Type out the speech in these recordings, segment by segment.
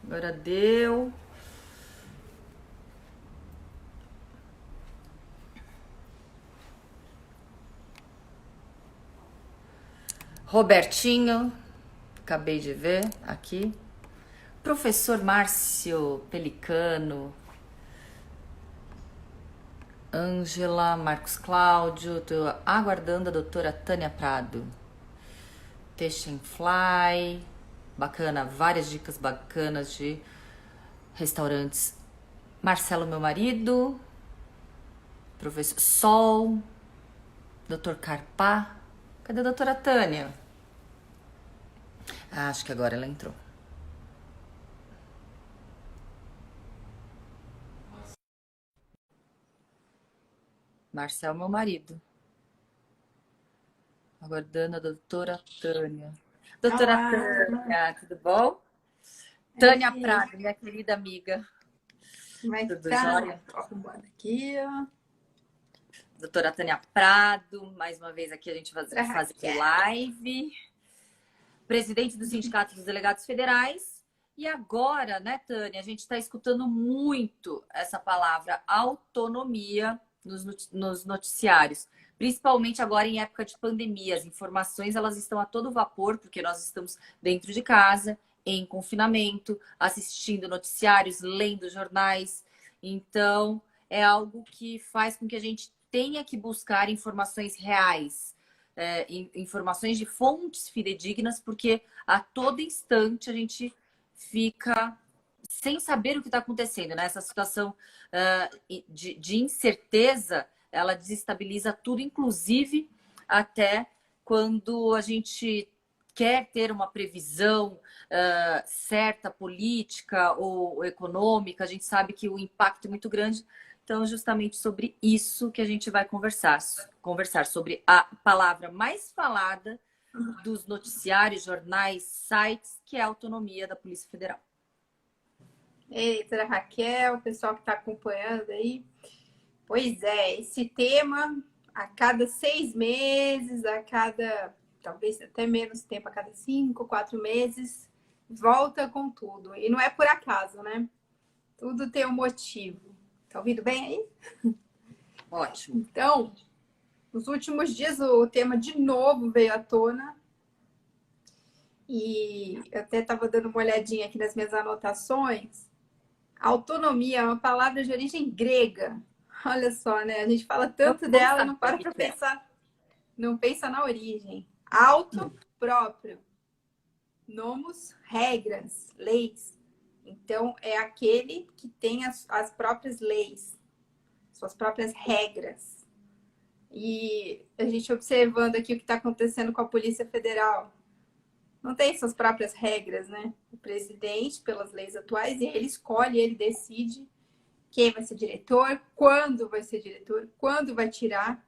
Agora deu. Robertinho, acabei de ver aqui. Professor Márcio Pelicano, Ângela, Marcos Cláudio, tô aguardando a doutora Tânia Prado. Fly, bacana, várias dicas bacanas de restaurantes. Marcelo, meu marido, professor Sol, doutor Carpá. Cadê a doutora Tânia? Ah, acho que agora ela entrou. Marcelo, meu marido. Aguardando a doutora Tânia. Doutora Olá, Tânia, tudo bom? Tânia aí, Prado, minha querida amiga. como é que Tudo tá? jóia? Tô arrumando aqui, ó. Doutora Tânia Prado, mais uma vez aqui a gente Pra fazendo Raquel. live. Presidente do Sindicato dos Delegados Federais. E agora, né, Tânia, a gente está escutando muito essa palavra autonomia nos noticiários, principalmente agora em época de pandemia. As informações elas estão a todo vapor, porque nós estamos dentro de casa, em confinamento, assistindo noticiários, lendo jornais. Então, é algo que faz com que a gente tenha que buscar informações reais, informações de fontes fidedignas, porque a todo instante a gente fica sem saber o que está acontecendo, né? Essa situação de incerteza, ela desestabiliza tudo, inclusive até quando a gente quer ter uma previsão certa, política ou econômica, a gente sabe que o impacto é muito grande. Então, justamente sobre isso que a gente vai conversar sobre a palavra mais falada dos noticiários, jornais, sites, que é a autonomia da Polícia Federal. Eita, Raquel, o pessoal que tá acompanhando aí. Pois é, esse tema, a cada 6 meses, a cada, talvez até menos tempo, a cada 5, 4 meses, volta com tudo. E não é por acaso, né? Tudo tem um motivo. Tá ouvindo bem aí? Ótimo. Então, nos últimos dias o tema de novo veio à tona. E eu até estava dando uma olhadinha aqui nas minhas anotações. Autonomia é uma palavra de origem grega. Olha só, né? A gente fala tanto Vamos dela e não saber o para que para é. pensar, não pensa na origem. Auto, próprio. Nomos, regras, leis. Então, é aquele que tem as próprias leis, suas próprias regras. E a gente observando aqui o que está acontecendo com a Polícia Federal, não tem suas próprias regras, né? O presidente, pelas leis atuais, ele escolhe, ele decide quem vai ser diretor, quando vai tirar.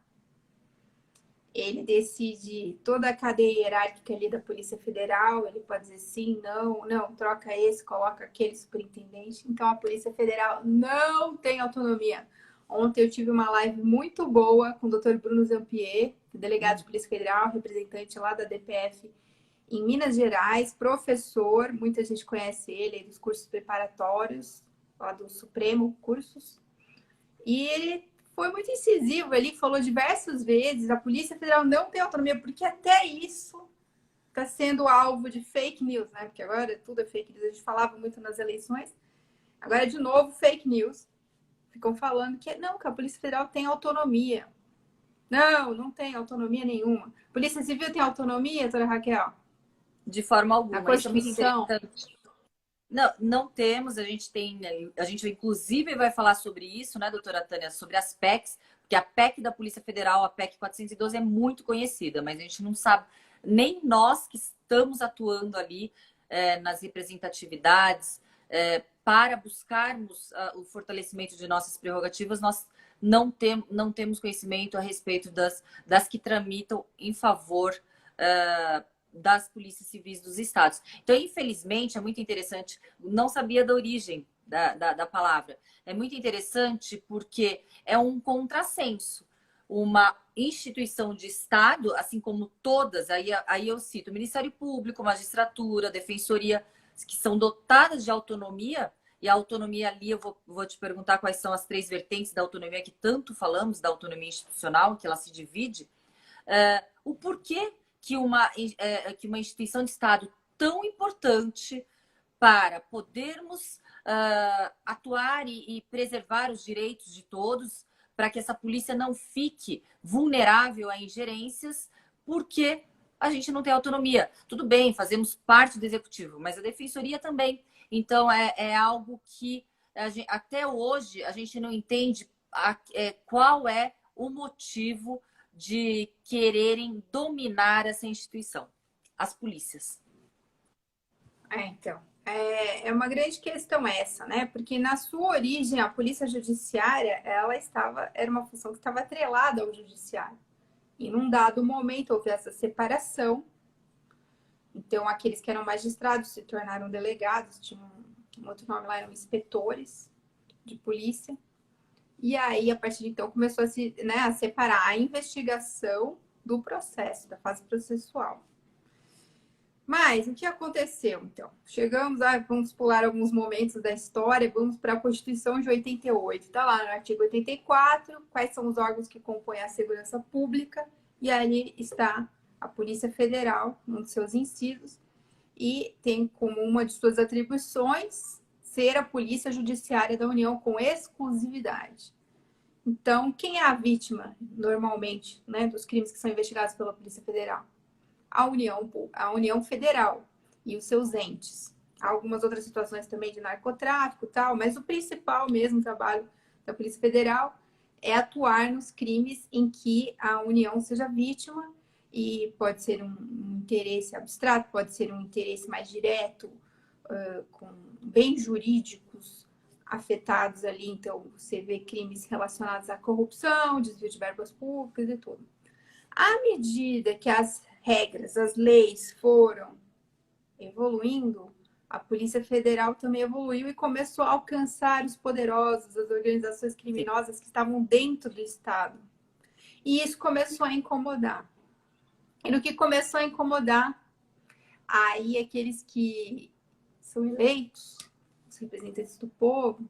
Ele decide toda a cadeia hierárquica ali da Polícia Federal. Ele pode dizer sim, não, não, troca esse, coloca aquele superintendente. Então a Polícia Federal não tem autonomia. Ontem eu tive uma live muito boa com o Dr. Bruno Zampier, delegado de Polícia Federal, representante lá da DPF em Minas Gerais, professor, muita gente conhece ele dos cursos preparatórios, lá do Supremo Cursos. E ele foi muito incisivo, ele falou diversas vezes, a Polícia Federal não tem autonomia, porque até isso está sendo alvo de fake news, né? Porque agora tudo é fake news, a gente falava muito nas eleições, agora de novo fake news. Ficam falando que não, que a Polícia Federal tem autonomia. Não, não tem autonomia nenhuma. Polícia Civil tem autonomia, doutora Raquel? De forma A alguma. Isso é muito Constituição? interessante. Não, não temos, a gente inclusive vai falar sobre isso, né, doutora Tânia, sobre as PECs, porque a PEC da Polícia Federal, a PEC 412, é muito conhecida, mas a gente não sabe, nem nós que estamos atuando ali nas representatividades, para buscarmos o fortalecimento de nossas prerrogativas, nós não temos conhecimento a respeito das que tramitam em favor das polícias civis dos estados. Então, infelizmente, é muito interessante, não sabia da origem da palavra. É muito interessante porque é um contrassenso. Uma instituição de Estado, assim como todas, aí eu cito Ministério Público, Magistratura, Defensoria, que são dotadas de autonomia, e a autonomia ali, eu vou te perguntar quais são as 3 vertentes da autonomia que tanto falamos, da autonomia institucional, que ela se divide, o porquê que uma instituição de Estado tão importante para podermos atuar e preservar os direitos de todos, para que essa polícia não fique vulnerável a ingerências, porque a gente não tem autonomia. Tudo bem, fazemos parte do executivo, mas a defensoria também. Então, é algo que até hoje a gente não entende qual é o motivo de quererem dominar essa instituição, as polícias. Então, é uma grande questão essa, né? Porque na sua origem, a polícia judiciária, era uma função que estava atrelada ao judiciário. E num dado momento houve essa separação. Então, aqueles que eram magistrados se tornaram delegados, tinha um outro nome lá, eram inspetores de polícia. E aí, a partir de então, começou a separar a investigação do processo, da fase processual. Mas o que aconteceu, então? Chegamos vamos pular alguns momentos da história, vamos para a Constituição de 88. Está lá no artigo 84, quais são os órgãos que compõem a segurança pública, e ali está a Polícia Federal, um dos seus incisos, e tem como uma de suas atribuições ser a Polícia Judiciária da União com exclusividade. Então, quem é a vítima, normalmente, né, dos crimes que são investigados pela Polícia Federal? A União Federal e os seus entes. Há algumas outras situações também de narcotráfico e tal, mas o principal mesmo trabalho da Polícia Federal é atuar nos crimes em que a União seja vítima, e pode ser um interesse abstrato, pode ser um interesse mais direto, com bens jurídicos afetados ali. Então, você vê crimes relacionados à corrupção, desvio de verbas públicas e tudo. À medida que as regras, as leis foram evoluindo, a Polícia Federal também evoluiu e começou a alcançar os poderosos, as organizações criminosas que estavam dentro do Estado. E isso começou a incomodar. E no que começou a incomodar, aí aqueles que são eleitos, os representantes do povo,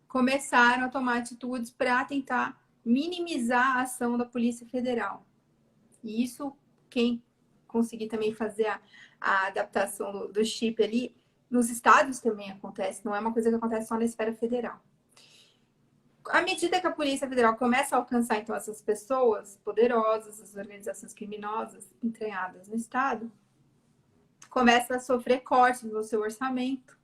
começaram a tomar atitudes para tentar minimizar a ação da Polícia Federal. E isso, quem conseguir também fazer a adaptação do chip ali, nos estados também acontece, não é uma coisa que acontece só na esfera federal. À medida que a Polícia Federal começa a alcançar, então, essas pessoas poderosas, as organizações criminosas entranhadas no estado, começa a sofrer cortes no seu orçamento,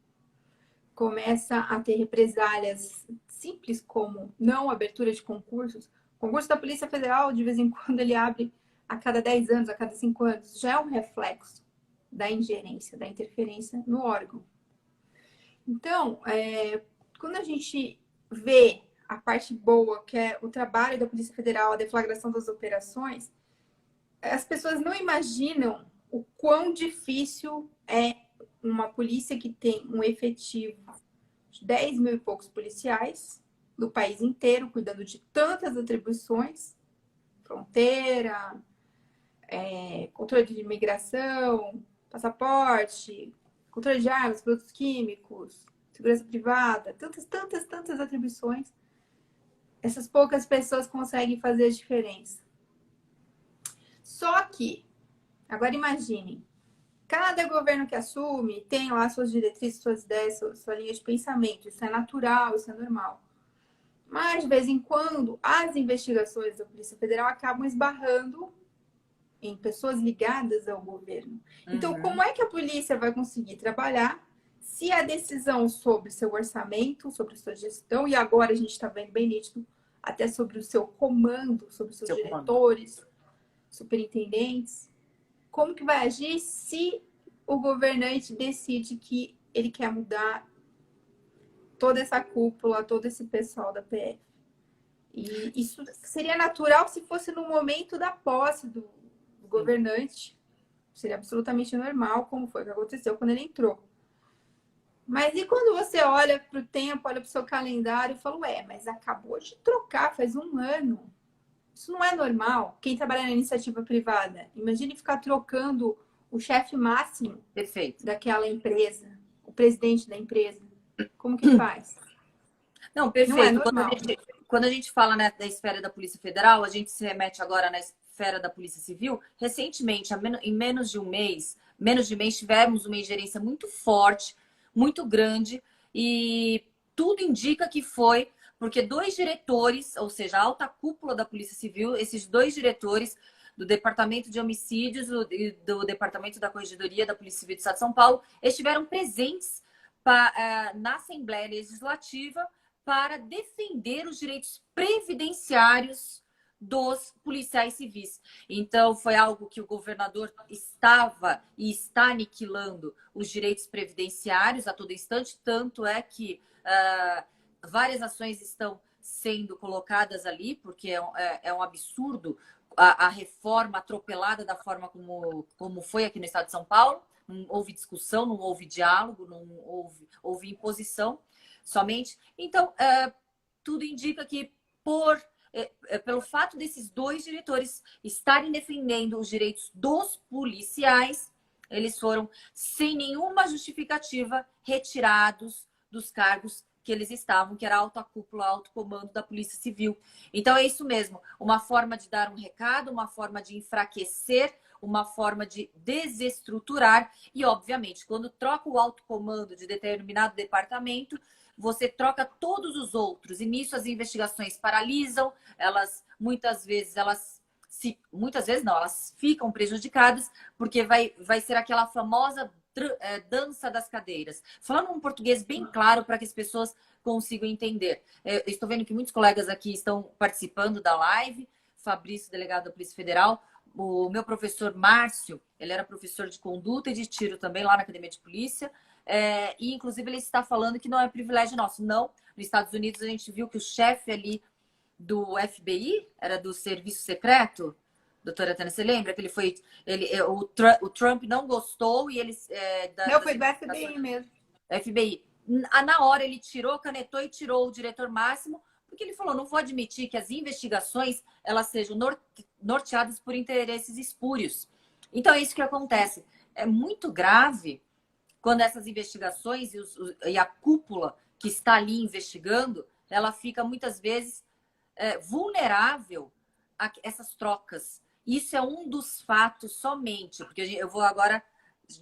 começa a ter represálias simples como não abertura de concursos. O concurso da Polícia Federal, de vez em quando, ele abre a cada 10 anos, a cada 5 anos. Já é um reflexo da ingerência, da interferência no órgão. Então, quando a gente vê a parte boa, que é o trabalho da Polícia Federal, a deflagração das operações, as pessoas não imaginam o quão difícil é uma polícia que tem um efetivo de 10 mil e poucos policiais do país inteiro, cuidando de tantas atribuições, fronteira, controle de imigração, passaporte, controle de armas, produtos químicos, segurança privada, tantas atribuições. Essas poucas pessoas conseguem fazer a diferença. Só que, agora imaginem, cada governo que assume tem lá suas diretrizes, suas ideias, sua linha de pensamento. Isso é natural, isso é normal. Mas, de vez em quando, as investigações da Polícia Federal acabam esbarrando em pessoas ligadas ao governo. Então, como é que a polícia vai conseguir trabalhar se a decisão sobre seu orçamento, sobre sua gestão, e agora a gente está vendo bem nítido, até sobre o seu comando, sobre os seus diretores, superintendentes, como que vai agir se o governante decide que ele quer mudar toda essa cúpula, todo esse pessoal da PF? E isso seria natural se fosse no momento da posse do governante. Seria absolutamente normal, como foi que aconteceu quando ele entrou. Mas e quando você olha para o tempo, olha para o seu calendário e fala, mas acabou de trocar, faz um ano. Isso não é normal. Quem trabalha na iniciativa privada, imagine ficar trocando o chefe máximo daquela empresa. presidente da empresa? Como que faz? Não, Não é perfeito. normal. Quando a gente fala, né, da esfera da Polícia Federal, a gente se remete agora na esfera da Polícia Civil. Recentemente, em menos de um mês, tivemos uma ingerência muito forte, muito grande, e tudo indica que foi porque dois diretores, ou seja, a alta cúpula da Polícia Civil, esses dois diretores do Departamento de Homicídios e do Departamento da Corregedoria da Polícia Civil do Estado de São Paulo, estiveram presentes na Assembleia Legislativa para defender os direitos previdenciários dos policiais civis. Então, foi algo que o governador estava e está aniquilando os direitos previdenciários a todo instante, tanto é que várias ações estão sendo colocadas ali, porque é um absurdo a reforma atropelada da forma como foi aqui no estado de São Paulo. Não houve discussão, não houve diálogo, não houve imposição somente. Então, tudo indica que pelo fato desses dois diretores estarem defendendo os direitos dos policiais, eles foram, sem nenhuma justificativa, retirados dos cargos que eles estavam, que era a alta cúpula, alto comando da Polícia Civil. Então, é isso mesmo, uma forma de dar um recado, uma forma de enfraquecer, uma forma de desestruturar e, obviamente, quando troca o alto comando de determinado departamento, você troca todos os outros e nisso as investigações paralisam, muitas vezes elas ficam prejudicadas porque vai ser aquela famosa dança das cadeiras. Falando um português bem claro para que as pessoas consigam entender. Estou vendo que muitos colegas aqui estão participando da live. Fabrício, delegado da Polícia Federal. O meu professor Márcio, ele era professor de conduta e de tiro também lá na Academia de Polícia. E, inclusive, ele está falando que não é privilégio nosso. Não. Nos Estados Unidos, a gente viu que o chefe ali do FBI, era do Serviço Secreto, doutora Tânia, você lembra que o Trump não gostou e eles... Não, foi do FBI mesmo. FBI. Na hora ele canetou e tirou o diretor máximo, porque ele falou, não vou admitir que as investigações elas sejam norteadas por interesses espúrios. Então é isso que acontece. É muito grave quando essas investigações e a cúpula que está ali investigando, ela fica muitas vezes vulnerável a essas trocas. Isso é um dos fatos somente, porque eu vou agora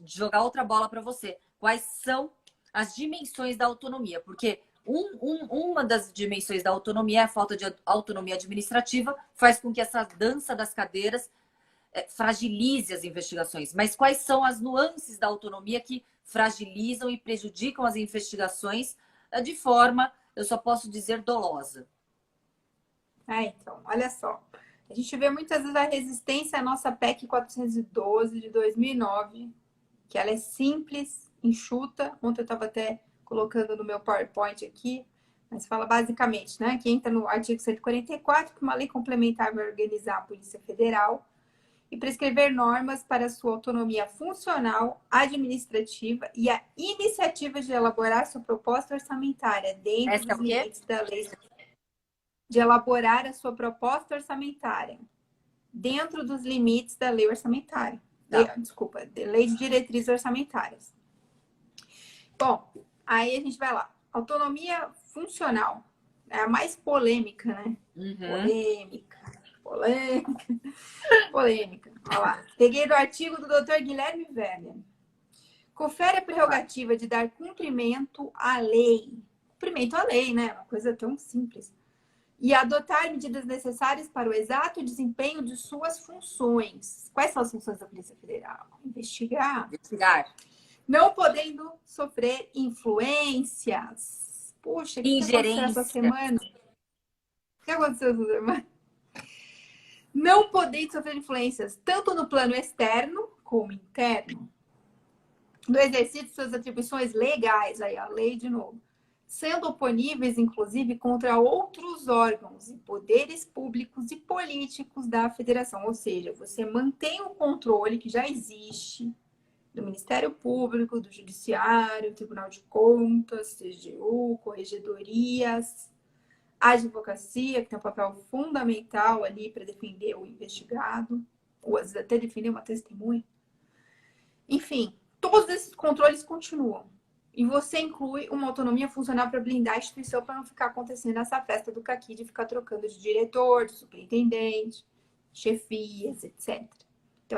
jogar outra bola para você. Quais são as dimensões da autonomia? Porque uma das dimensões da autonomia é a falta de autonomia administrativa, faz com que essa dança das cadeiras fragilize as investigações. Mas quais são as nuances da autonomia que fragilizam e prejudicam as investigações de forma, eu só posso dizer, dolosa? Então, olha só. A gente vê muitas vezes a resistência à nossa PEC 412 de 2009, que ela é simples, enxuta. Ontem eu estava até colocando no meu PowerPoint aqui, mas fala basicamente, né, que entra no artigo 144, que uma lei complementar vai organizar a Polícia Federal e prescrever normas para sua autonomia funcional, administrativa e a iniciativa de elaborar sua proposta orçamentária dentro dos limites da lei. De elaborar a sua proposta orçamentária dentro dos limites da lei orçamentária. Lei de diretrizes orçamentárias. Bom, aí a gente vai lá. Autonomia funcional. É a mais polêmica, né? Uhum. Polêmica. Olha lá. Peguei do artigo do Dr. Guilherme Werner. Confere a prerrogativa de dar cumprimento à lei. Cumprimento à lei, né? Uma coisa tão simples. E adotar medidas necessárias para o exato desempenho de suas funções. Quais são as funções da Polícia Federal? Investigar. Não podendo sofrer influências. Puxa, o que aconteceu essa semana? O que aconteceu essa semana? Não podendo sofrer influências, tanto no plano externo como interno, no exercício de suas atribuições legais, aí a lei de novo, sendo oponíveis, inclusive, contra outros órgãos e poderes públicos e políticos da federação. Ou seja, você mantém o controle que já existe do Ministério Público, do Judiciário, Tribunal de Contas, TGU, corregedorias, a advocacia, que tem um papel fundamental ali para defender o investigado, ou às vezes até defender uma testemunha. Enfim, todos esses controles continuam. E você inclui uma autonomia funcional para blindar a instituição para não ficar acontecendo essa festa do caqui de ficar trocando de diretor, de superintendente, chefias, etc. Então,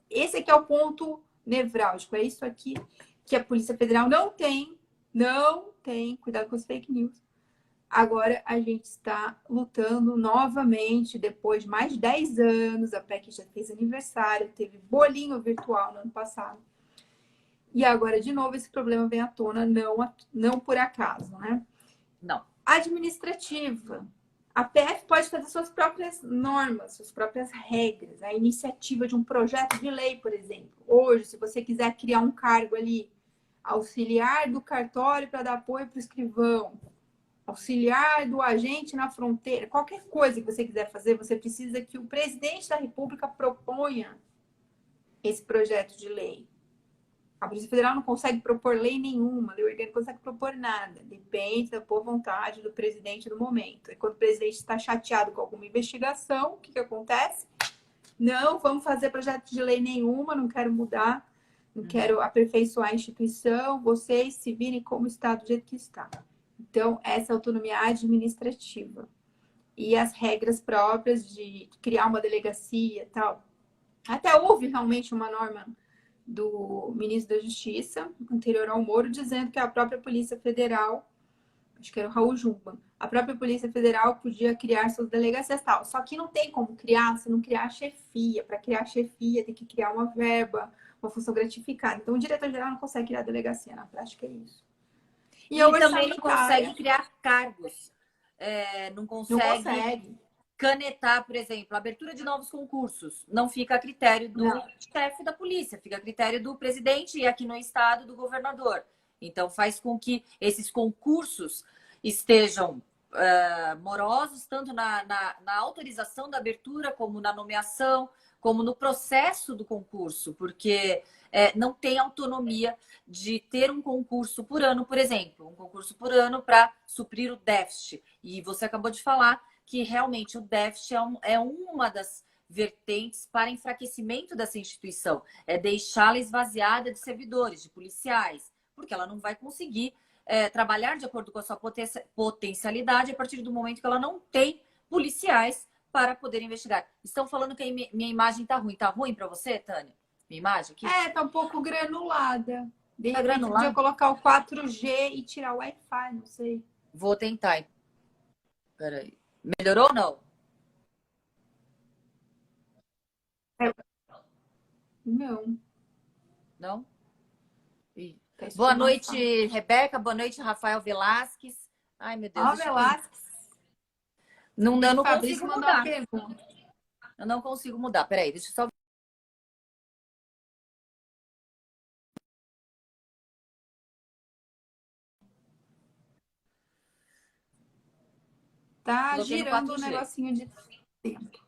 esse aqui é o ponto nevrálgico. É isso aqui que a Polícia Federal não tem, cuidado com as fake news. Agora a gente está lutando novamente, depois de mais de 10 anos, a PEC já fez aniversário, teve bolinho virtual no ano passado. E agora, de novo, esse problema vem à tona, não por acaso, né? Não. Administrativa. A PF pode fazer suas próprias normas, suas próprias regras. A iniciativa de um projeto de lei, por exemplo. Hoje, se você quiser criar um cargo ali, auxiliar do cartório para dar apoio para o escrivão, auxiliar do agente na fronteira, qualquer coisa que você quiser fazer, você precisa que o presidente da República proponha esse projeto de lei. A Polícia Federal não consegue propor lei nenhuma, a lei orgânica não consegue propor nada. Depende da boa vontade do presidente no momento. E quando o presidente está chateado com alguma investigação, o que acontece? Não, vamos fazer projeto de lei nenhuma, não quero mudar, não quero aperfeiçoar a instituição, vocês se virem como está do jeito que está. Então, essa autonomia administrativa. E as regras próprias de criar uma delegacia e tal. Até houve realmente uma norma do ministro da Justiça, anterior ao Moro, dizendo que a própria Polícia Federal, acho que era o Raul Jungmann, a própria Polícia Federal podia criar suas delegacias e tal. Só que não tem como criar se não criar a chefia. Para criar a chefia, tem que criar uma verba, uma função gratificada. Então, o diretor-geral não consegue criar delegacia. Na prática, é isso. E também não consegue criar cargos. Não consegue canetar, por exemplo, a abertura de novos concursos. Não fica a critério do chefe da polícia, fica a critério do presidente e aqui no estado do governador. Então faz com que esses concursos estejam morosos, tanto na autorização da abertura, como na nomeação, como no processo do concurso, porque não tem autonomia de ter um concurso por ano, por exemplo, um concurso por ano para suprir o déficit. E você acabou de falar que realmente o déficit é uma das vertentes para enfraquecimento dessa instituição, é deixá-la esvaziada de servidores, de policiais, porque ela não vai conseguir trabalhar de acordo com a sua potencialidade a partir do momento que ela não tem policiais para poder investigar. Estão falando que a minha imagem está ruim. Está ruim para você, Tânia? Minha imagem aqui? Tá um pouco granulada. De repente, granulada? Podia colocar o 4G e tirar o Wi-Fi, não sei. Vou tentar. Peraí. Melhorou ou não? Não. Não? Boa noite, Rebeca. Boa noite, Rafael Velasquez. Ai, meu Deus. Velasquez. Eu não consigo mudar. Eu não consigo mudar. Peraí, deixa eu só... Tá girando um negocinho de tempo.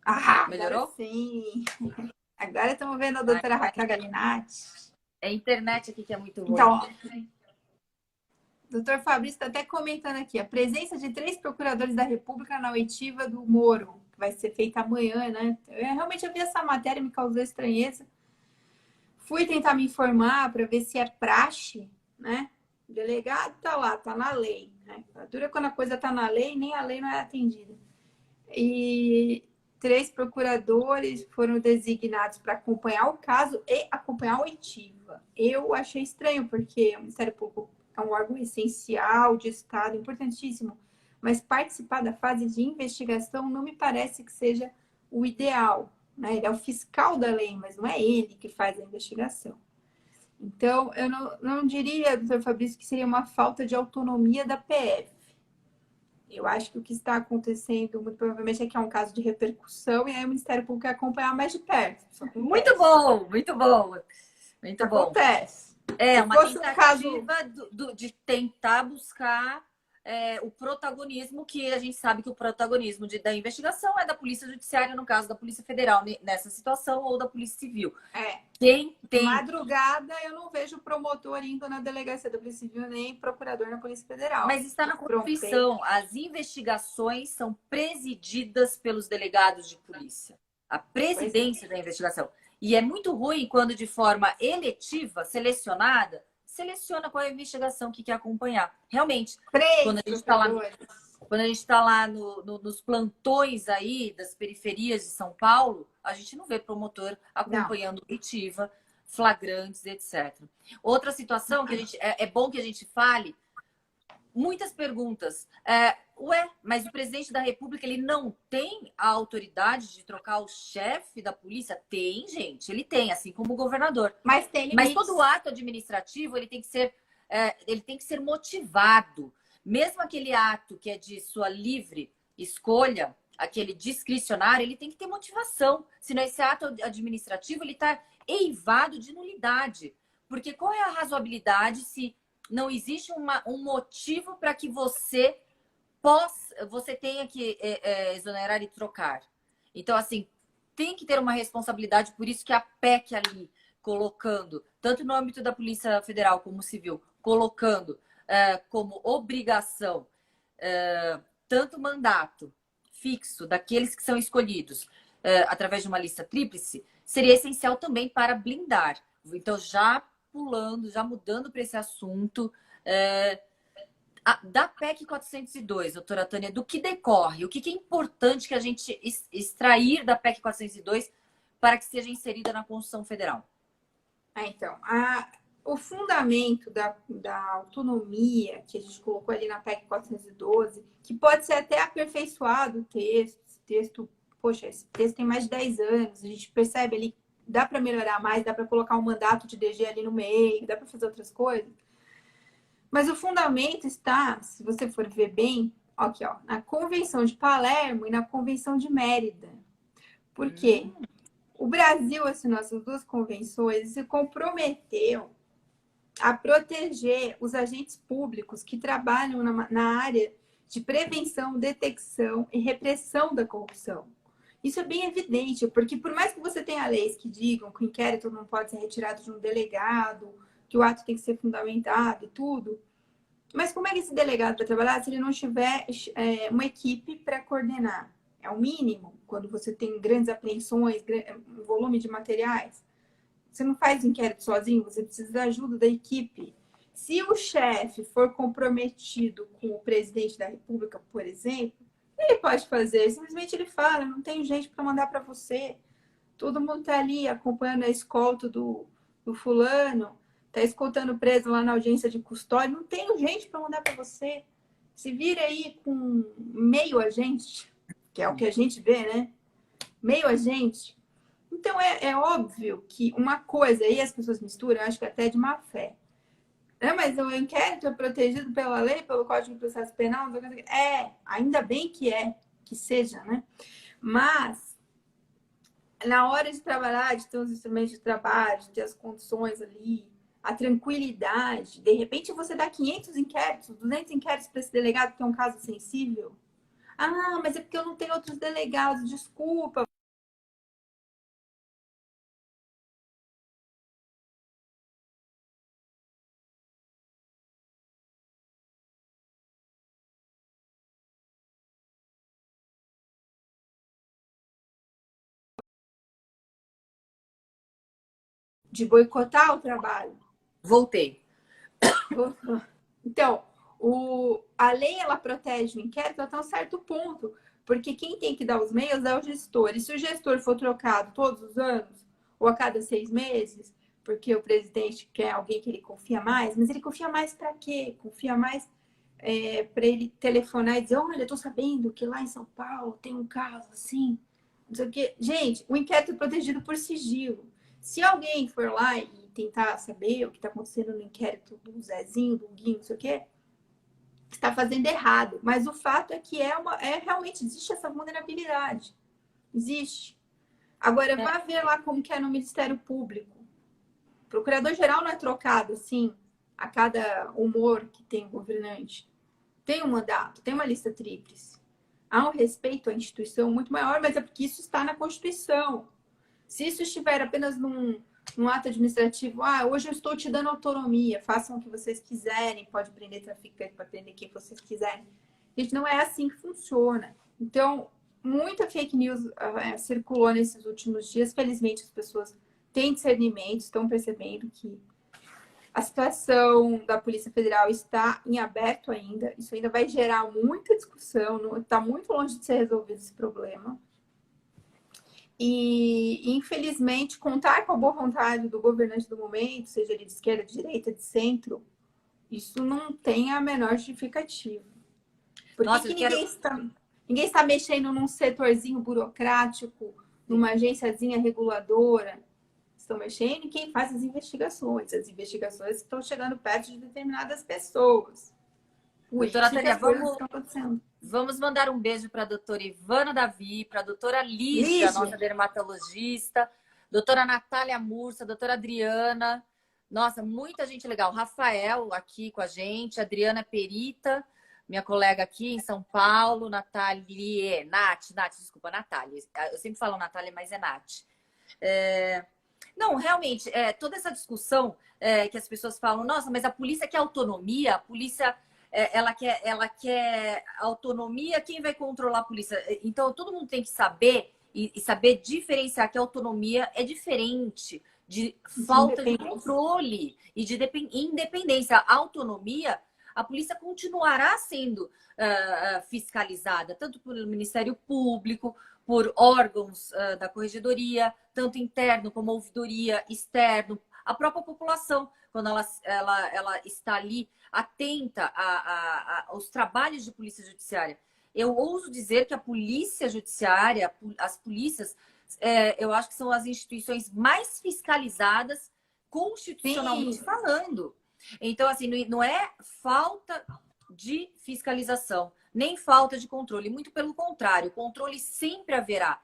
Ah, melhorou? Agora sim. Agora estamos vendo a doutora Raquel Galinatti. É a internet aqui que é muito ruim. Então, o doutor Fabrício está até comentando aqui. A presença de 3 procuradores da República na oitiva do Moro, que vai ser feita amanhã, né? Eu realmente vi essa matéria, me causou estranheza. Fui tentar me informar para ver se é praxe, né? O delegado tá lá, tá na lei, né? Dura quando a coisa tá na lei, nem a lei não é atendida. E 3 procuradores foram designados para acompanhar o caso e acompanhar a oitiva. Eu achei estranho, porque o Ministério Público é um órgão essencial de Estado, importantíssimo, mas participar da fase de investigação não me parece que seja o ideal, né? Ele é o fiscal da lei, mas não é ele que faz a investigação. Então, eu não diria, doutor Fabrício, que seria uma falta de autonomia da PF. Eu acho que o que está acontecendo, muito provavelmente, é que é um caso de repercussão e aí o Ministério Público vai acompanhar mais de perto. Muito bom, muito bom. Muito bom. Acontece. Uma tentativa de tentar buscar o protagonismo, que a gente sabe que o protagonismo da investigação é da Polícia Judiciária, no caso da Polícia Federal, nessa situação, ou da Polícia Civil. Quem tem... Madrugada, eu não vejo promotor indo na delegacia da Polícia Civil, nem procurador na Polícia Federal. Mas está na Constituição. As investigações são presididas pelos delegados de polícia. A presidência da investigação. E é muito ruim quando, de forma eletiva, selecionada, seleciona qual é a investigação que quer acompanhar. Realmente, quando Três a gente está lá, procuradores. quando a gente está lá nos plantões aí das periferias de São Paulo, a gente não vê promotor Não. acompanhando oitiva, flagrantes, etc. Outra situação que a gente é bom que a gente fale, muitas perguntas. Mas o presidente da República ele não tem a autoridade de trocar o chefe da polícia? Tem, gente, ele tem, assim como o governador. Mas tem Mas limites. todo ato administrativo ele tem que ser motivado. Mesmo aquele ato que é de sua livre escolha, aquele discricionário, ele tem que ter motivação. Senão esse ato administrativo ele está eivado de nulidade. Porque qual é a razoabilidade se não existe um motivo para que você tenha que exonerar e trocar? Então, assim, tem que ter uma responsabilidade, por isso que a PEC ali, colocando, tanto no âmbito da Polícia Federal como civil, colocando como obrigação tanto mandato fixo daqueles que são escolhidos através de uma lista tríplice, seria essencial também para blindar. Então, já pulando, já mudando para esse assunto, da PEC 402, doutora Tânia, do que decorre? O que é importante que a gente extrair da PEC 402 para que seja inserida na Constituição Federal? Então, o fundamento da autonomia que a gente colocou ali na PEC 412, que pode ser até aperfeiçoado o texto, esse texto tem mais de 10 anos, a gente percebe ali, dá para melhorar mais, dá para colocar um mandato de DG ali no meio, dá para fazer outras coisas. Mas o fundamento está, se você for ver bem, aqui, ó, na Convenção de Palermo e na Convenção de Mérida. Por quê? O Brasil assinou essas duas convenções e se comprometeu a proteger os agentes públicos que trabalham na área de prevenção, detecção e repressão da corrupção. Isso é bem evidente, porque por mais que você tenha leis que digam que o inquérito não pode ser retirado de um delegado, que o ato tem que ser fundamentado e tudo, mas como é que esse delegado vai trabalhar se ele não tiver uma equipe para coordenar? É o mínimo, quando você tem grandes apreensões, um volume de materiais. Você não faz inquérito sozinho, você precisa da ajuda da equipe. Se o chefe for comprometido com o presidente da República, por exemplo, ele pode fazer, simplesmente ele fala, não tem gente para mandar para você. Todo mundo está ali acompanhando a escolta do fulano, está escoltando o preso lá na audiência de custódia, não tem gente para mandar para você. Se vira aí com meio agente, que é o que a gente vê, né? Meio agente. Então, é óbvio que uma coisa, aí as pessoas misturam, acho que até de má fé. Mas o inquérito é protegido pela lei, pelo Código de Processo Penal, ainda bem que seja, né? Mas, na hora de trabalhar, de ter os instrumentos de trabalho, de ter as condições ali, a tranquilidade, de repente você dá 500 inquéritos, 200 inquéritos para esse delegado que é um caso sensível. Ah, mas é porque eu não tenho outros delegados, desculpa. De boicotar o trabalho. Voltei. Então, a lei ela protege o inquérito até um certo ponto, porque quem tem que dar os meios é o gestor. E se o gestor for trocado todos os anos, ou a cada 6 meses, porque o presidente quer alguém que ele confia mais, mas ele confia mais para quê? Confia mais para ele telefonar e dizer: olha, eu tô sabendo que lá em São Paulo tem um caso assim, não sei o quê. Gente, o inquérito é protegido por sigilo. Se alguém for lá e tentar saber o que está acontecendo no inquérito do Zezinho, do Guinho, não sei o quê, está fazendo errado. Mas o fato é que realmente existe essa vulnerabilidade. Existe. Agora, vá ver lá como que é no Ministério Público. O procurador-geral não é trocado assim a cada humor que tem o governante. Tem um mandato, tem uma lista tríplice. Há um respeito à instituição muito maior, mas é porque isso está na Constituição. Se isso estiver apenas num ato administrativo, hoje eu estou te dando autonomia, façam o que vocês quiserem, pode prender traficante, pode prender quem vocês quiserem. Gente, não é assim que funciona. Então, muita fake news circulou nesses últimos dias. Felizmente, as pessoas têm discernimento, estão percebendo que A situação da Polícia Federal está em aberto ainda. Isso ainda vai gerar muita discussão. Está muito longe de ser resolvido esse problema. E, infelizmente, contar com a boa vontade do governante do momento, seja ele de esquerda, de direita, de centro, isso não tem a menor justificativa. Por Nossa, que ninguém está mexendo num setorzinho burocrático, numa agênciazinha reguladora? Estão mexendo em quem faz as investigações. As investigações estão chegando perto de determinadas pessoas. Por doutora isso que Tânia, as coisas estão acontecendo. vamos mandar um beijo para a doutora Ivana Davi, para a doutora Lígia, Lígia. nossa dermatologista, doutora Natália Mursa, doutora Adriana. Nossa, muita gente legal. Rafael aqui com a gente, Adriana Perita, minha colega aqui em São Paulo, Nath, desculpa, Natália. Eu sempre falo Natália, mas é Nath. Não, realmente, toda essa discussão que as pessoas falam, nossa, mas a polícia quer autonomia, a polícia ela quer autonomia, quem vai controlar a polícia? Então, todo mundo tem que saber e saber diferenciar que a autonomia é diferente de falta de controle e de independência. A autonomia, a polícia continuará sendo fiscalizada, tanto pelo Ministério Público, por órgãos da Corregedoria, tanto interno como ouvidoria, externo, a própria população, quando ela está ali atenta aos trabalhos de polícia judiciária. Eu ouso dizer que a polícia judiciária, as polícias, eu acho que são as instituições mais fiscalizadas constitucionalmente falando. Então, assim, não é falta de fiscalização, nem falta de controle. Muito pelo contrário, controle sempre haverá.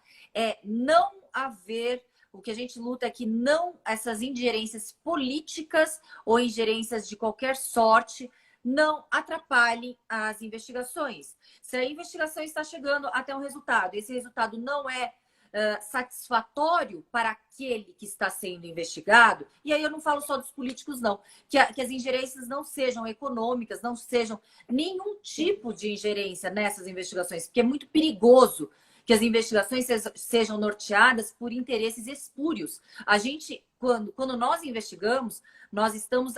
Não haver... O que a gente luta é que não essas ingerências políticas ou ingerências de qualquer sorte não atrapalhem as investigações. Se a investigação está chegando até um resultado, esse resultado não é satisfatório para aquele que está sendo investigado, e aí eu não falo só dos políticos, não, que as ingerências não sejam econômicas, não sejam nenhum tipo de ingerência nessas investigações, porque é muito perigoso que as investigações sejam norteadas por interesses espúrios. A gente, quando nós investigamos, nós estamos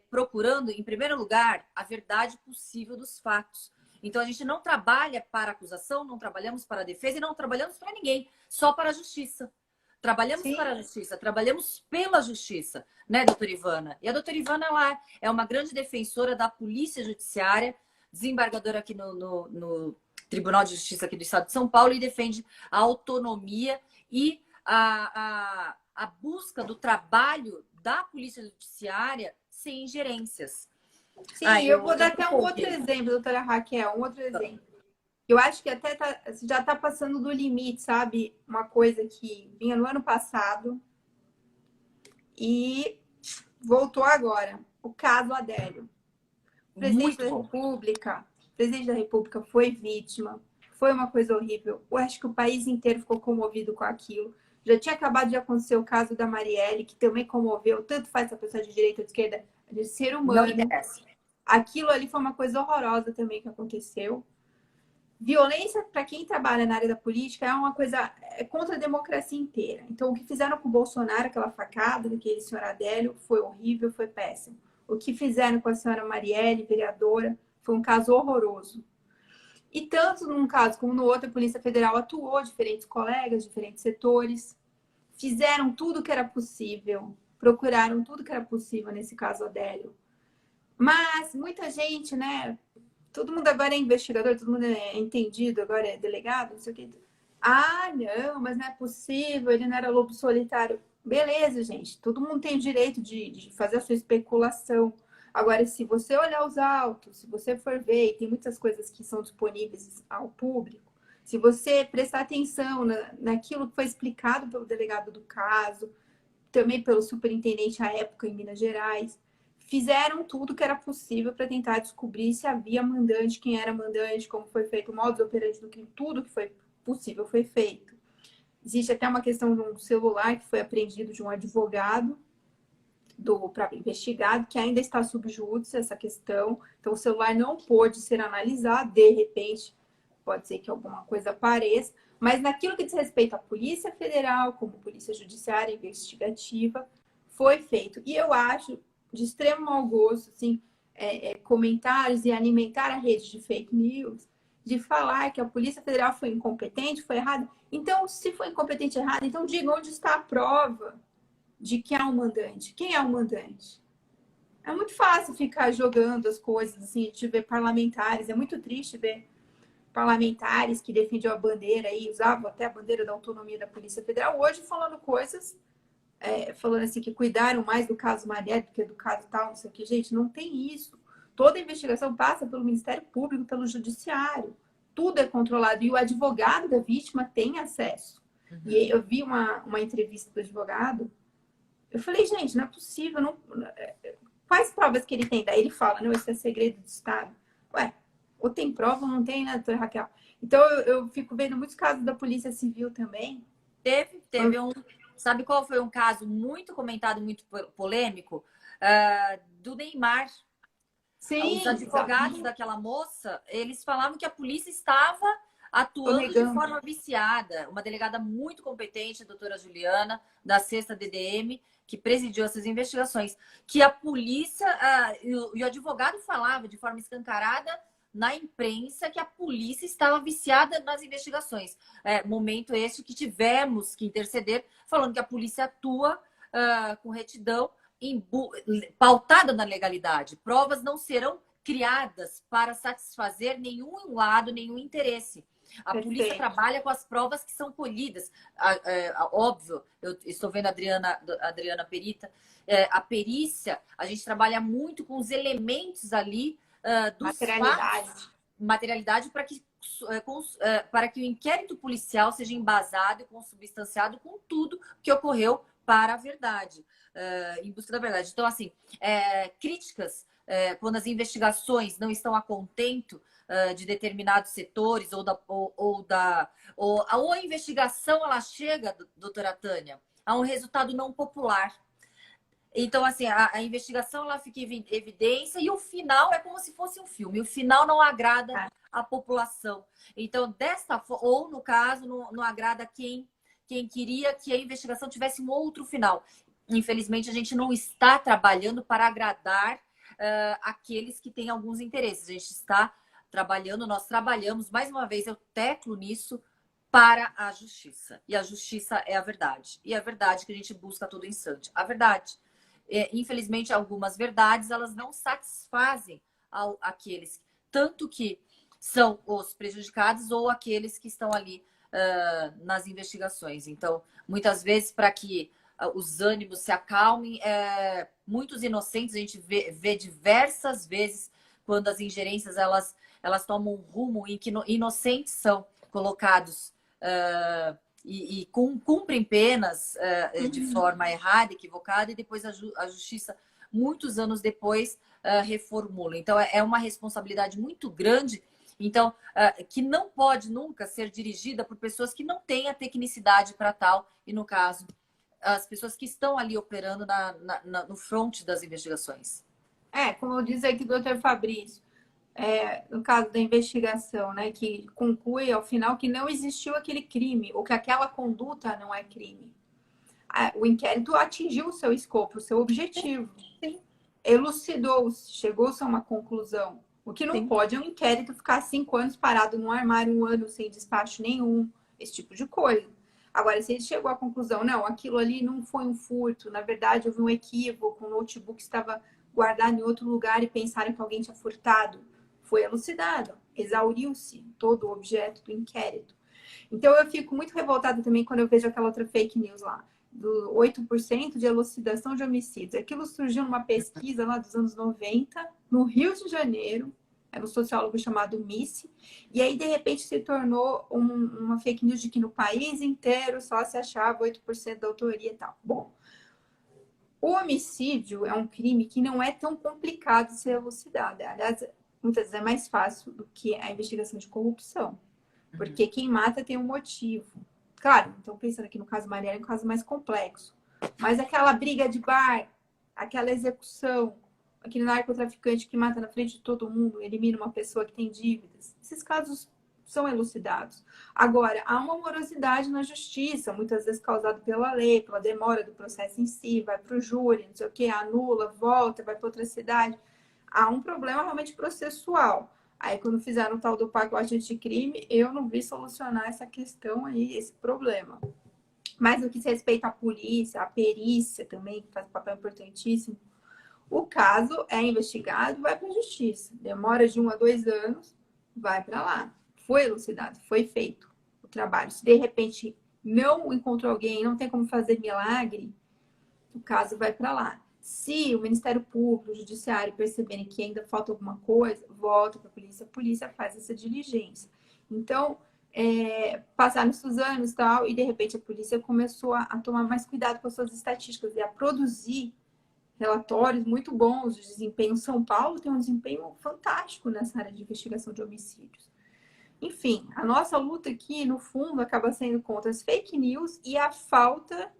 procurando, em primeiro lugar, a verdade possível dos fatos. Então, a gente não trabalha para a acusação, não trabalhamos para a defesa e não trabalhamos para ninguém, só para a justiça. Trabalhamos para a justiça, trabalhamos pela justiça, né, doutora Ivana? E a doutora Ivana ela é uma grande defensora da polícia judiciária, desembargadora aqui no Tribunal de Justiça aqui do Estado de São Paulo, e defende a autonomia e a busca do trabalho da polícia judiciária sem ingerências. Sim, eu vou dar até um outro exemplo, doutora Raquel, um outro exemplo. Eu acho que até já está passando do limite, sabe? Uma coisa que vinha no ano passado e voltou agora. O caso Adélio. O presidente da República foi vítima. Foi uma coisa horrível. Eu acho que o país inteiro ficou comovido com aquilo. Já tinha acabado de acontecer o caso da Marielle, que também comoveu. Tanto faz essa pessoa de direita ou de esquerda, de ser humano. Aquilo ali foi uma coisa horrorosa também que aconteceu. Violência, para quem trabalha na área da política, é uma coisa contra a democracia inteira. Então, o que fizeram com o Bolsonaro, aquela facada daquele senhor Adélio, foi horrível, foi péssimo. O que fizeram com a senhora Marielle, vereadora, foi um caso horroroso. E tanto num caso como no outro, a Polícia Federal atuou, diferentes colegas, diferentes setores, fizeram tudo que era possível, procuraram tudo que era possível nesse caso Adélio. Mas muita gente, né? Todo mundo agora é investigador, todo mundo é entendido, agora é delegado, não sei o que. Ah, não, mas não é possível, ele não era lobo solitário. Beleza, gente, todo mundo tem o direito de fazer a sua especulação. Agora, se você olhar os autos, se você for ver, e tem muitas coisas que são disponíveis ao público, se você prestar atenção naquilo que foi explicado pelo delegado do caso, também pelo superintendente à época em Minas Gerais, fizeram tudo que era possível para tentar descobrir se havia mandante, quem era mandante, como foi feito o modus operandi do crime, tudo que foi possível foi feito. Existe até uma questão de um celular que foi apreendido de um advogado para investigado, que ainda está sob júdice essa questão. Então, o celular não pôde ser analisado, de repente, pode ser que alguma coisa apareça, mas naquilo que diz respeito à Polícia Federal, como Polícia Judiciária Investigativa, foi feito. E eu acho de extremo mau gosto, assim, comentários e alimentar a rede de fake news, de falar que a Polícia Federal foi incompetente, foi errada. Então, se foi incompetente e errada, então diga onde está a prova de que há um mandante. Quem é o mandante? É muito fácil ficar jogando as coisas, assim, de ver parlamentares. É muito triste ver parlamentares que defendiam a bandeira e usavam até a bandeira da autonomia da Polícia Federal, hoje falando coisas, falando assim, que cuidaram mais do caso Marielle do que do caso tal, não sei o que. Gente, não tem isso. Toda investigação passa pelo Ministério Público, pelo Judiciário. Tudo é controlado. E o advogado da vítima tem acesso. Uhum. E eu vi uma entrevista do advogado. Eu falei, gente, não é possível. Não... Quais provas que ele tem? Daí ele fala, não, isso é segredo de Estado. Ué, ou tem prova ou não tem, né, doutora Raquel? Então, eu fico vendo muitos casos da Polícia Civil também. Teve um... Sabe qual foi um caso muito comentado, muito polêmico? Do Neymar. Sim, os advogados daquela moça, eles falavam que a polícia estava atuando de forma viciada. Uma delegada muito competente, a doutora Juliana, da 6ª DDM, que presidiu essas investigações, que a polícia e o advogado falava de forma escancarada na imprensa que a polícia estava viciada nas investigações. Momento este que tivemos que interceder, falando que a polícia atua com retidão, pautada na legalidade. Provas não serão criadas para satisfazer nenhum lado, nenhum interesse. A polícia trabalha com as provas que são colhidas. Óbvio, eu estou vendo a Adriana Perita. A perícia, a gente trabalha muito com os elementos ali dos fatos, materialidade para que o inquérito policial seja embasado e consubstanciado com tudo que ocorreu para a verdade, em busca da verdade. Então, assim, críticas quando as investigações não estão a contento de determinados setores ou a investigação ela chega, doutora Tânia, a um resultado não popular. Então, assim, a investigação ela fica em evidência e o final é como se fosse um filme. O final não agrada a população. Então, ou no caso, não agrada quem queria que a investigação tivesse um outro final. Infelizmente, a gente não está trabalhando para agradar aqueles que têm alguns interesses. A gente está trabalhando, nós trabalhamos, mais uma vez, eu teclo nisso, para a justiça. E a justiça é a verdade. E é a verdade que a gente busca a todo instante. A verdade. Infelizmente, algumas verdades, elas não satisfazem aqueles, tanto que são os prejudicados ou aqueles que estão ali nas investigações. Então, muitas vezes, para que os ânimos se acalmem, muitos inocentes, a gente vê diversas vezes quando as ingerências elas tomam um rumo em que inocentes são colocados e cumprem penas de forma errada, equivocada, e depois a justiça, muitos anos depois, reformula. Então, é uma responsabilidade muito grande, então, que não pode nunca ser dirigida por pessoas que não têm a tecnicidade para tal, e no caso, as pessoas que estão ali operando no front das investigações. Como diz aqui o doutor Fabrício, no caso da investigação, né, que conclui ao final que não existiu aquele crime, ou que aquela conduta não é crime. O inquérito atingiu o seu escopo, o seu objetivo. Sim. Elucidou-se, chegou-se a uma conclusão. O que não pode é um inquérito ficar 5 anos parado num armário, 1 ano sem despacho nenhum, esse tipo de coisa. Agora, se ele chegou à conclusão, não, aquilo ali não foi um furto, na verdade houve um equívoco, o notebook estava guardado em outro lugar e pensaram que alguém tinha furtado, foi elucidado, exauriu-se todo o objeto do inquérito. Então, eu fico muito revoltada também quando eu vejo aquela outra fake news lá, do 8% de elucidação de homicídios. Aquilo surgiu numa pesquisa lá dos anos 90, no Rio de Janeiro, era um sociólogo chamado Missy, e aí, de repente, se tornou uma fake news de que no país inteiro só se achava 8% da autoria e tal. Bom, o homicídio é um crime que não é tão complicado de ser elucidado. Aliás, muitas vezes é mais fácil do que a investigação de corrupção. Porque quem mata tem um motivo. Claro, então pensando aqui no caso Marielle, é um caso mais complexo. Mas aquela briga de bar, aquela execução, aquele narcotraficante que mata na frente de todo mundo, elimina uma pessoa que tem dívidas. Esses casos são elucidados. Agora, há uma morosidade na justiça, muitas vezes causada pela lei, pela demora do processo em si, vai para o júri, não sei o quê, anula, volta, vai para outra cidade. Há um problema realmente processual. Aí, quando fizeram o tal do pacote anticrime, eu não vi solucionar essa questão aí, esse problema. Mas no que se respeita à polícia, à perícia também, que faz um papel importantíssimo, o caso é investigado, vai para a justiça. Demora de 1 a 2 anos, vai para lá. Foi elucidado, foi feito o trabalho. Se de repente não encontrou alguém, não tem como fazer milagre, o caso vai para lá. Se o Ministério Público, o Judiciário perceberem que ainda falta alguma coisa, volta para a polícia faz essa diligência. Então, passaram-se os anos tal, e de repente a polícia começou a tomar mais cuidado com as suas estatísticas e a produzir relatórios muito bons de desempenho. São Paulo tem um desempenho fantástico nessa área de investigação de homicídios. Enfim, a nossa luta aqui, no fundo, acaba sendo contra as fake news e a falta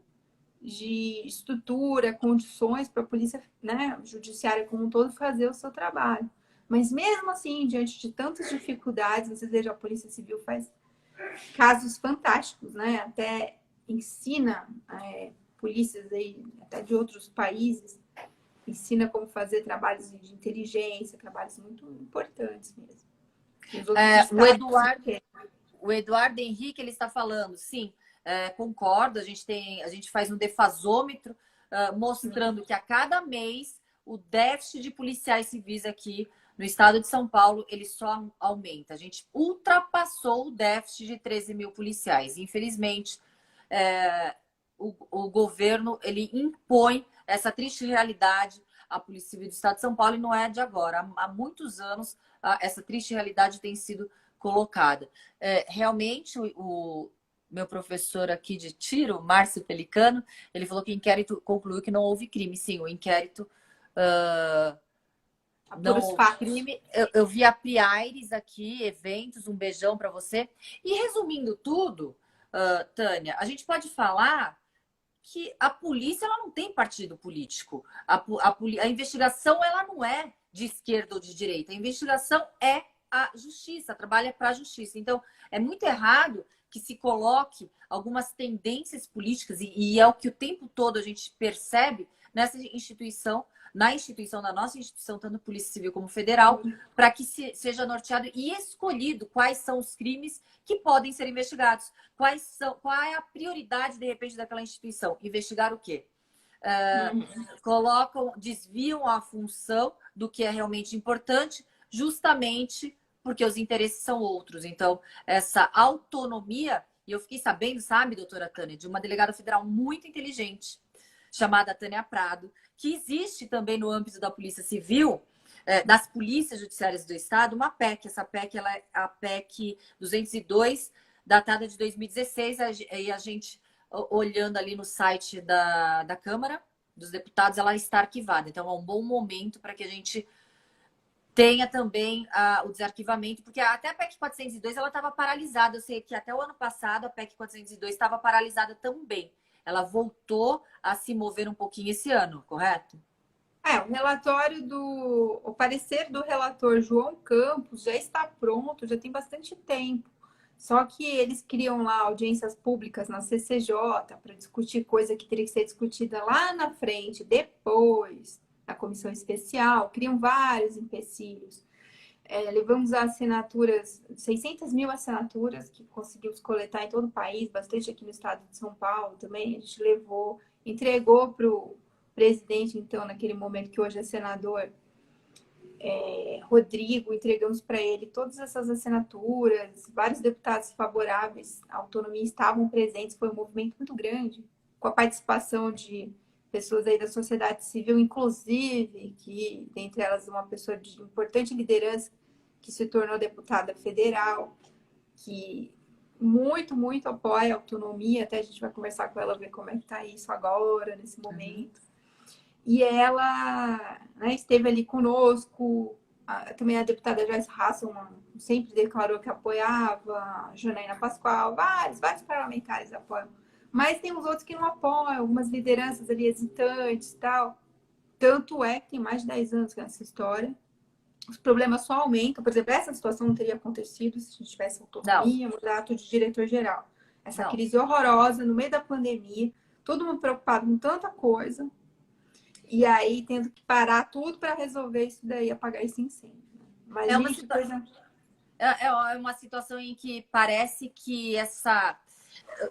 de estrutura, condições para a polícia, né, judiciária como um todo, fazer o seu trabalho. Mas mesmo assim, diante de tantas dificuldades, vocês vejam, a Polícia Civil faz casos fantásticos, né? Até ensina polícias aí, até de outros países, ensina como fazer trabalhos de inteligência, trabalhos muito importantes mesmo. O Eduardo Henrique, ele está falando, sim, concordo, a gente faz um defasômetro mostrando que a cada mês o déficit de policiais civis aqui no estado de São Paulo, ele só aumenta. A gente ultrapassou o déficit de 13 mil policiais. Infelizmente, o governo, ele impõe essa triste realidade à Polícia Civil do estado de São Paulo, e não é de agora. Há muitos anos, essa triste realidade tem sido colocada. Realmente, o meu professor aqui de tiro, Márcio Pelicano, ele falou que o inquérito concluiu que não houve crime. Sim, o inquérito não houve crime. Eu vi a Pri Aires aqui, eventos, um beijão para você. E resumindo tudo, Tânia, a gente pode falar que a polícia, ela não tem partido político. A investigação, ela não é de esquerda ou de direita. A investigação é a justiça, trabalha para a justiça. Então, é muito errado que se coloque algumas tendências políticas, e é o que o tempo todo a gente percebe nessa instituição, na nossa instituição, tanto Polícia Civil como Federal, para que seja norteado e escolhido quais são os crimes que podem ser investigados. Qual é a prioridade, de repente, daquela instituição? Investigar o quê? Desviam a função do que é realmente importante, justamente porque os interesses são outros. Então, essa autonomia, e eu fiquei sabendo, sabe, doutora Tânia, de uma delegada federal muito inteligente, chamada Tânia Prado, que existe também no âmbito da Polícia Civil, das polícias judiciárias do Estado, uma PEC. Essa PEC, ela é a PEC 202, datada de 2016, e a gente, olhando ali no site da Câmara dos Deputados, ela está arquivada. Então, é um bom momento para que a gente tenha também o desarquivamento, porque até a PEC 402 ela estava paralisada. Eu sei que até o ano passado a PEC 402 estava paralisada também. Ela voltou a se mover um pouquinho esse ano, correto? O parecer do relator João Campos já está pronto, já tem bastante tempo. Só que eles criam lá audiências públicas na CCJ para discutir coisa que teria que ser discutida lá na frente, depois, na comissão especial, criam vários empecilhos. Levamos assinaturas, 600 mil assinaturas que conseguimos coletar em todo o país, bastante aqui no estado de São Paulo também. A gente levou, entregou para o presidente, então, naquele momento que hoje é senador, Rodrigo, entregamos para ele todas essas assinaturas, vários deputados favoráveis à autonomia estavam presentes, foi um movimento muito grande, com a participação de pessoas aí da sociedade civil, inclusive, que dentre elas uma pessoa de importante liderança que se tornou deputada federal, que muito, muito apoia a autonomia, até a gente vai conversar com ela, ver como é que está isso agora, nesse momento. E ela, né, esteve ali conosco, também a deputada Joyce Hasselmann sempre declarou que apoiava, a Janaína Pascoal, vários parlamentares apoiam. Mas tem os outros que não apoiam, algumas lideranças ali hesitantes e tal. Tanto é que tem mais de 10 anos nessa história. os problemas só aumentam. Por exemplo, essa situação não teria acontecido se a gente tivesse Não, autonomia, mandato de diretor-geral. Essa não. crise horrorosa no meio da pandemia, todo mundo preocupado com tanta coisa, e aí tendo que parar tudo para resolver isso daí, apagar esse incêndio. É uma, Imagine que coisa. é uma situação em que parece que essa.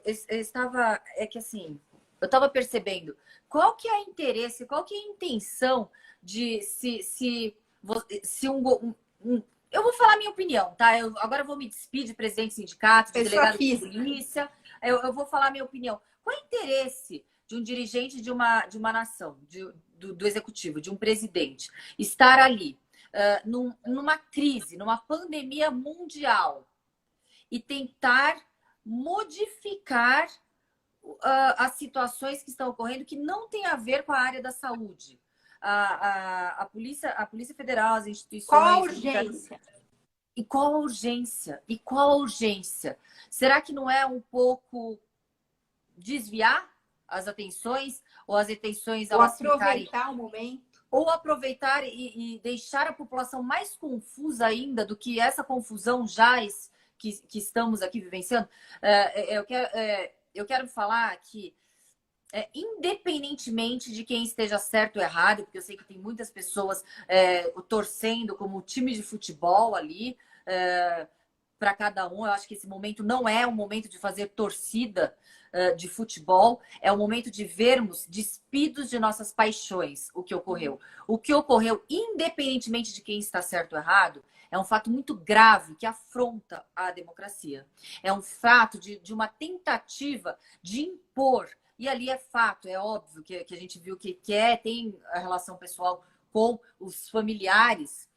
Eu estava. É que assim, eu estava percebendo qual que é o interesse, qual que é a intenção de se eu vou falar a minha opinião, tá? Agora eu vou me despedir de presidente de sindicato, de Pessoa delegado de física. polícia. Eu vou falar a minha opinião. Qual é o interesse de um dirigente de uma nação, do executivo, de um presidente, estar ali numa crise, numa pandemia mundial e tentar modificar as situações que estão ocorrendo que não tem a ver com a área da saúde? A Polícia Federal, as Qual a instituições. urgência? E qual a urgência? E qual a urgência? Será que não é um pouco desviar as atenções ou as atenções Ou elas ficarem aproveitar o momento? ou aproveitar e deixar a população mais confusa ainda do que essa confusão que estamos aqui vivenciando? Eu quero falar que independentemente de quem esteja certo ou errado, porque eu sei que tem muitas pessoas torcendo como time de futebol ali para cada um. Eu acho que esse momento não é um momento de fazer torcida de futebol, é o momento de vermos despidos de nossas paixões o que ocorreu. O que ocorreu, independentemente de quem está certo ou errado, é um fato muito grave que afronta a democracia. É um fato de uma tentativa de impor. E ali é fato, é óbvio que a gente viu que tem a relação pessoal com os familiares,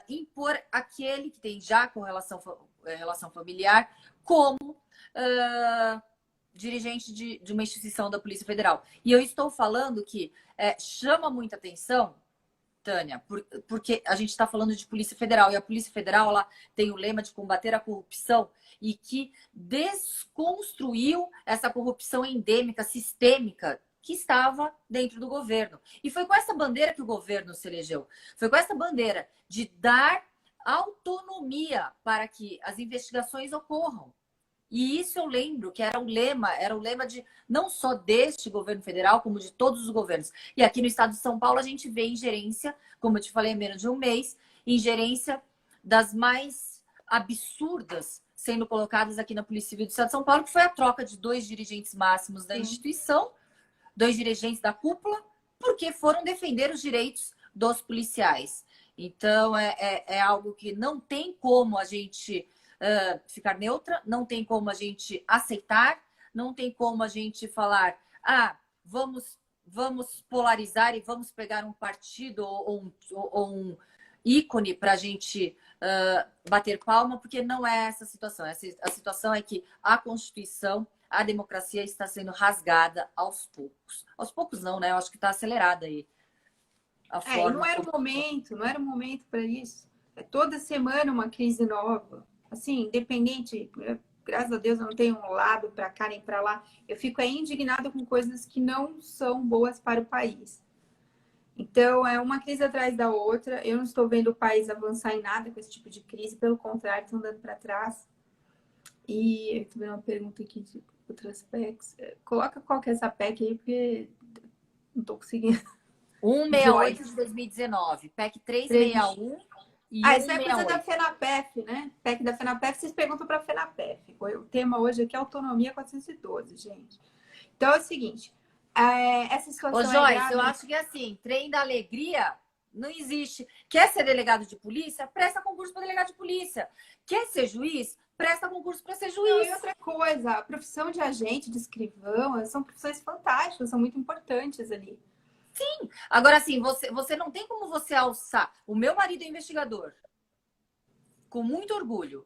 impor aquele que tem já com relação familiar como dirigente de uma instituição da Polícia Federal. E eu estou falando que chama muita atenção, Tânia, porque a gente está falando de Polícia Federal, e a Polícia Federal ela tem o lema de combater a corrupção e que desconstruiu essa corrupção endêmica, sistêmica, que estava dentro do governo. E foi com essa bandeira que o governo se elegeu. Foi com essa bandeira de dar autonomia para que as investigações ocorram. E isso eu lembro que era o lema de não só deste governo federal, como de todos os governos. E aqui no estado de São Paulo a gente vê ingerência, como eu te falei, há menos de um mês, ingerência das mais absurdas sendo colocadas aqui na Polícia Civil do Estado de São Paulo, que foi a troca de 2 dirigentes máximos da instituição, 2 dirigentes da cúpula, porque foram defender os direitos dos policiais. Então, é algo que não tem como a gente ficar neutra, não tem como a gente aceitar, não tem como a gente falar, vamos polarizar e vamos pegar um partido ou um ícone para a gente bater palma, porque não é essa a situação. A situação é que a Constituição, a democracia está sendo rasgada aos poucos. Aos poucos não, né? Eu acho que está acelerada aí a forma. E não era o momento para isso. É toda semana uma crise nova. Assim, independente, graças a Deus eu não tenho um lado para cá nem para lá. Eu fico indignada com coisas que não são boas para o país. Então, é uma crise atrás da outra. Eu não estou vendo o país avançar em nada com esse tipo de crise. Pelo contrário, estão dando para trás. E eu tô vendo uma pergunta aqui de outras PECs. Coloca qual que é essa PEC aí, porque não estou conseguindo. 168 de 2019, PEC 361 e isso é coisa 168. da FENAPEF, né? PEC da FENAPEF, vocês perguntam para a FENAPEF. O tema hoje aqui é Autonomia 412, gente. Então é o seguinte, essa situação Ô, Joyce, grave. eu acho que assim, trem da alegria não existe. Quer ser delegado de polícia? Presta concurso para delegado de polícia. Quer ser juiz? Presta concurso para ser juiz. Não, e outra coisa, a profissão de agente, de escrivão, são profissões fantásticas, são muito importantes ali. Sim. Agora, assim, você não tem como você alçar. O meu marido é investigador. Com muito orgulho.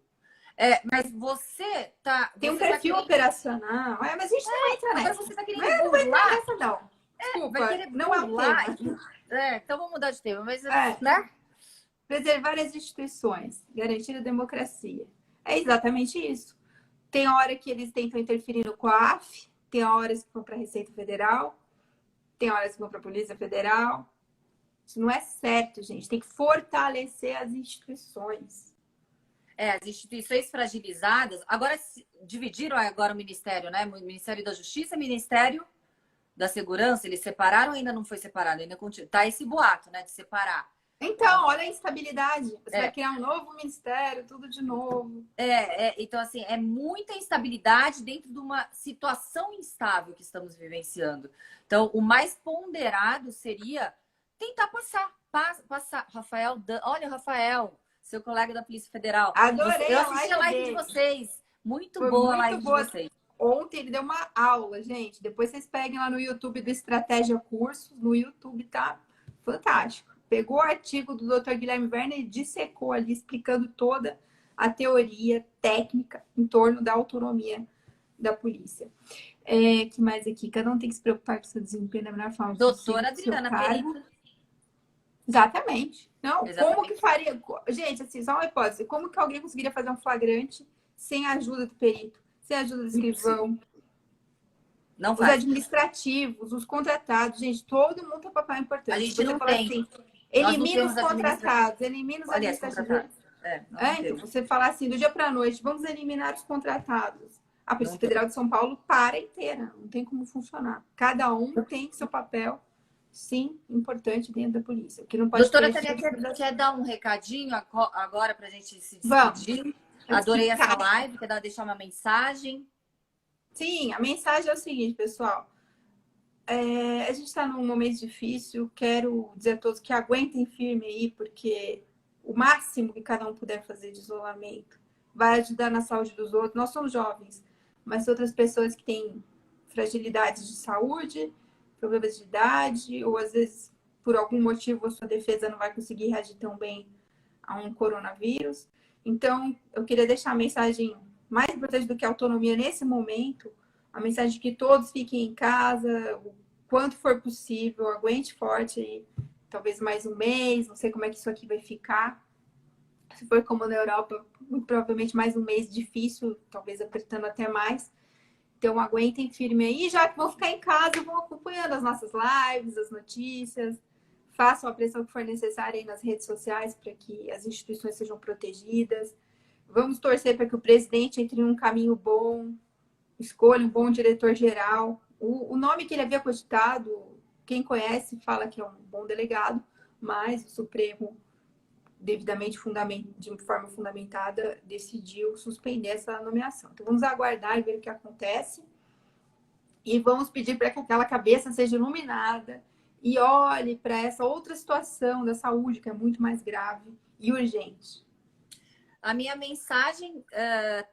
Mas você tá. Tem um você perfil tá operacional. Mas a gente não entra nessa. Agora você tá querendo Não vai entrar burlar. nessa, não. Desculpa, Vai querer não é o burlar. tema. Então vamos mudar de tema. Mas, né? Preservar as instituições, garantir a democracia. É exatamente isso. Tem hora que eles tentam interferir no COAF, tem horas que vão para a Receita Federal, tem horas que vão para a Polícia Federal. Isso não é certo, gente. Tem que fortalecer as instituições. As instituições fragilizadas. Agora, dividiram agora o Ministério, né? O Ministério da Justiça e o Ministério da Segurança. Eles separaram ou ainda não foi separado? Ainda continua. Tá esse boato, né? De separar. Então, olha a instabilidade. Você vai criar um novo ministério, tudo de novo. Então, assim, é muita instabilidade dentro de uma situação instável que estamos vivenciando. Então, o mais ponderado seria tentar passar. Rafael, olha, Rafael, seu colega da Polícia Federal. Adorei Eu assisti a live dele. de vocês. Muito Foi boa a muito live boa. de vocês. Ontem ele deu uma aula, gente. Depois vocês peguem lá no YouTube do Estratégia Cursos. No YouTube tá fantástico. Pegou o artigo do Dr. Guilherme Werner e dissecou ali, explicando toda a teoria técnica em torno da autonomia da polícia. Que mais aqui? Cada um tem que se preocupar com o seu desempenho da melhor forma Doutora possível, Adriana cargo. Perita. Exatamente. Não, Exatamente. como que faria? Gente, assim, só uma hipótese. Como que alguém conseguiria fazer um flagrante sem a ajuda do perito, sem a ajuda do escrivão? Não os faz. administrativos, os contratados, gente, todo mundo tem um papel importante. A gente você não fala tem. assim, elimina os contratados, elimina os Aliás, administrativos. contratados. Então, você falar assim, do dia para a noite, vamos eliminar os contratados. A Polícia Não Federal de São Paulo para inteira, não tem como funcionar. Cada um tem seu papel, sim, importante dentro da polícia. O que não pode Doutora ter Tânia, quer dar um recadinho agora para a gente se Vamos. despedir? Adorei essa live, quer deixar uma mensagem? Sim, a mensagem é o seguinte, pessoal. A gente está num momento difícil, quero dizer a todos que aguentem firme aí, porque o máximo que cada um puder fazer de isolamento vai ajudar na saúde dos outros. Nós somos jovens, mas outras pessoas que têm fragilidades de saúde, problemas de idade, ou às vezes, por algum motivo, a sua defesa não vai conseguir reagir tão bem a um coronavírus. Então, eu queria deixar a mensagem mais importante do que a autonomia nesse momento, a mensagem de que todos fiquem em casa, o quanto for possível, aguente forte aí, talvez mais um mês, não sei como é que isso aqui vai ficar. Se for como na Europa, muito provavelmente mais um mês difícil, talvez apertando até mais. Então, aguentem firme aí, já que vão ficar em casa, vão acompanhando as nossas lives, as notícias, façam a pressão que for necessária aí nas redes sociais para que as instituições sejam protegidas. Vamos torcer para que o presidente entre num caminho bom, escolha um bom diretor-geral. O nome que ele havia cogitado, quem conhece fala que é um bom delegado, mas o Supremo, devidamente de forma fundamentada, decidiu suspender essa nomeação. Então, vamos aguardar e ver o que acontece. E vamos pedir para que aquela cabeça seja iluminada e olhe para essa outra situação da saúde, que é muito mais grave e urgente. A minha mensagem,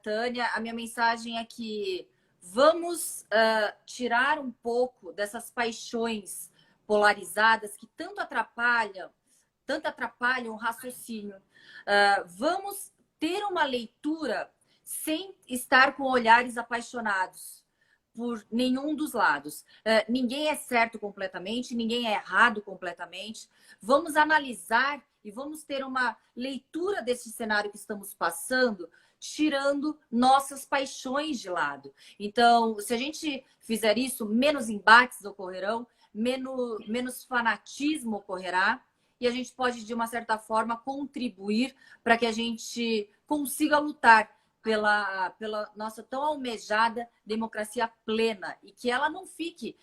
Tânia, a minha mensagem é que vamos tirar um pouco dessas paixões polarizadas que tanto atrapalham o raciocínio. Vamos ter uma leitura sem estar com olhares apaixonados por nenhum dos lados. Ninguém é certo completamente, ninguém é errado completamente. Vamos analisar e vamos ter uma leitura desse cenário que estamos passando, tirando nossas paixões de lado. Então, se a gente fizer isso, menos embates ocorrerão, menos fanatismo ocorrerá, e a gente pode, de uma certa forma, contribuir para que a gente consiga lutar pela nossa tão almejada democracia plena e que ela não fique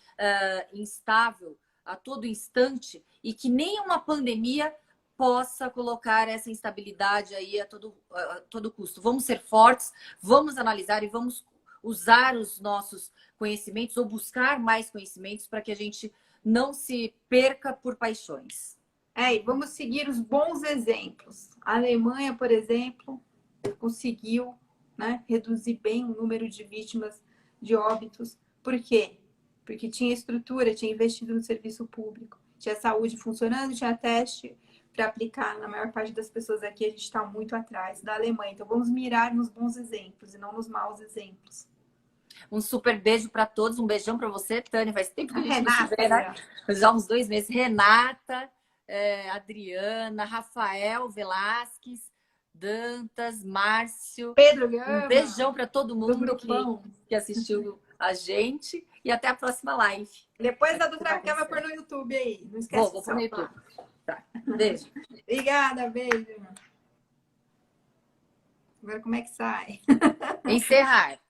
instável a todo instante e que nenhuma pandemia possa colocar essa instabilidade aí a todo custo. Vamos ser fortes, vamos analisar e vamos usar os nossos conhecimentos ou buscar mais conhecimentos para que a gente não se perca por paixões. E vamos seguir os bons exemplos. A Alemanha, por exemplo, conseguiu, né, reduzir bem o número de vítimas de óbitos. Por quê? Porque tinha estrutura, tinha investido no serviço público, tinha saúde funcionando, tinha teste para aplicar. Na maior parte das pessoas aqui, a gente está muito atrás da Alemanha. Então, vamos mirar nos bons exemplos e não nos maus exemplos. Um super beijo para todos, um beijão para você, Tânia. Faz tempo que a gente Renata, não se vê, né? Já uns 2 meses. Renata, Adriana, Rafael Velasquez, Dantas, Márcio. Pedro Gama, um beijão para todo mundo que que assistiu a gente e até a próxima live. Depois a doutora Raquel vai pôr no YouTube aí. Não esquece. Vou pôr no YouTube. Tá. Beijo. Obrigada, beijo. Agora como é que sai? Encerrar.